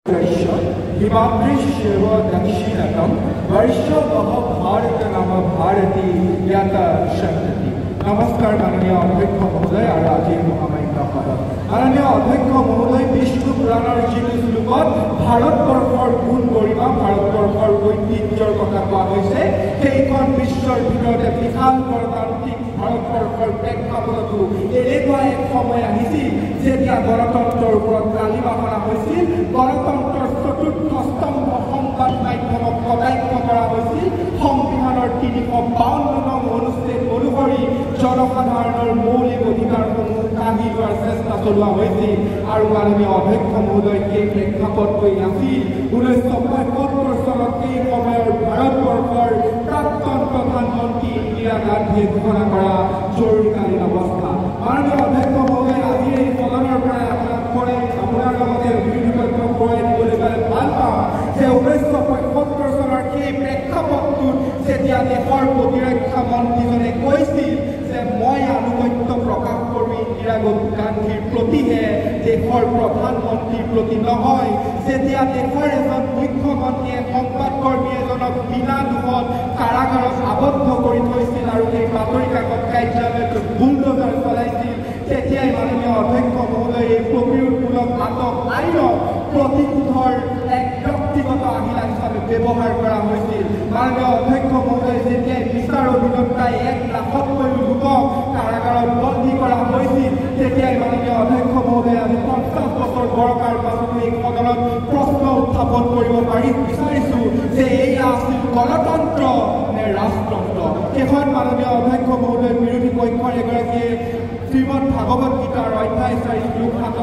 हिमाद्रिश्यव दक्षिणतं वर्षवः भारत नाम भारती याता सन्तति। नमस्कार माननीय अध्यक्ष महोदय और आज महामाন্য पदक माननीय अध्यक्ष महोदय विष्णु पुराणर जी श्लोकत भारतवर्षर गुण गरिमा भारतवर्षर ঐতিহ্যৰ কথা কোৱা হৈছে সেইখন বিশ্বৰ ভিতৰতে বিশাল গণতান্ত্ৰিক ভাৰতবৰ্ষৰ প্ৰেক্ষাপটতো এনেকুৱা এক সময় আহিছিল যেতিয়া গণতন্ত্ৰৰ ওপৰত গালিমা কৰা হৈছিল গণতন্ত্ৰৰ চতুৰ্থ স্তম্ভ সংবাদ মাধ্যমক কটাক্ষ কৰা হৈছিল সংবিধানৰ 352 নং অনুচ্ছেদ অনুসৰি জনসাধাৰণৰ মৌলিক অধিকাৰসমূহ কাঢ়ি লোৱাৰ চেষ্টা চলোৱা হৈছিল আৰু মাননীয় অধ্যক্ষ মহোদয় এই প্ৰেক্ষাপটই আছিল 1975 চনত এই সময়ৰ ভাৰতবৰ্ষৰ প্ৰাক্তন প্ৰধানমন্ত্ৰী ইন্দিৰা গান্ধীয়ে ঘোষণা কৰা জৰুৰীকালীন অৱস্থা। মাননীয় অধ্যক্ষ মহোদয় আজি এই সদনৰ পৰা আপোনাৰ লগতে বিৰোধী পক্ষ পৰাই দিবলৈ পালে ভাল পাওঁ যে 1975 চনৰ সেই প্ৰেক্ষাপটটোত যেতিয়া দেশৰ প্ৰতিৰক্ষা মন্ত্ৰীজনে কৈছিল যে মই আনুগত্য প্ৰকাশ কৰোঁ ইন্দিৰা গান্ধীৰ প্ৰতিহে দেশৰ প্ৰধানমন্ত্ৰীৰ প্ৰতি নহয় যেতিয়া দেশৰ এজন মুখ্যমন্ত্ৰীয়ে সংবাদকৰ্মী এজনক বিনা দোষত কাৰাগাৰত আবদ্ধ কৰি থৈছিল আৰু সেই বাতৰি কাকত কাৰ্যালয়ত বুলডোজাৰ চলাইছিল তেতিয়াই মাননীয় অধ্যক্ষ মহোদয় এই প্ৰতিৰোধমূলক আটক আইনক প্ৰতিশোধৰ এক ব্যক্তিগত আহিলা হিচাপে ব্যৱহাৰ কৰা হৈছিল। মাননীয় অধ্যক্ষ মহোদয় যেতিয়াই বিচাৰ অধীনত প্ৰায় 1 লাখতকৈও লোকক কাৰাগাৰত বন্দী কৰা হৈছিল তেতিয়াই মাননীয় অধ্যক্ষ মহোদয় আজি 50 বছৰ বৰকাৰ পাছতো এই সদনত প্ৰশ্ন উত্থাপন কৰিব বিচাৰিছোঁ যে এয়া আছিল গণতন্ত্ৰ নে ৰাজতন্ত্ৰ। শেষত মাননীয় অধ্যক্ষ মহোদয় বিৰোধী পক্ষৰ এগৰাকীয়ে শ্ৰীমদ ভাগৱত গীতাৰ অধ্যায় 4 শ্লোক 7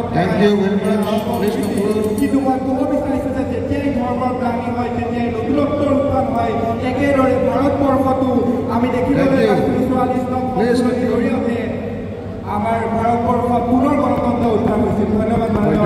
কিন্তু মই ক'ব বিচাৰিছোঁ যে যেতিয়াই ধৰ্মৰ গ্লানি হয় তেতিয়াই নতুনত্বৰ উত্থান হয় একেদৰে ভাৰতবৰ্ষতো আমি দেখিবলৈ পাইছোঁ 44 নং সংশোধনীৰ জৰিয়তে আমাৰ ভাৰতবৰ্ষত পুনৰ গণতন্ত্ৰ উত্থান হৈছিল। ধন্যবাদ মাননীয়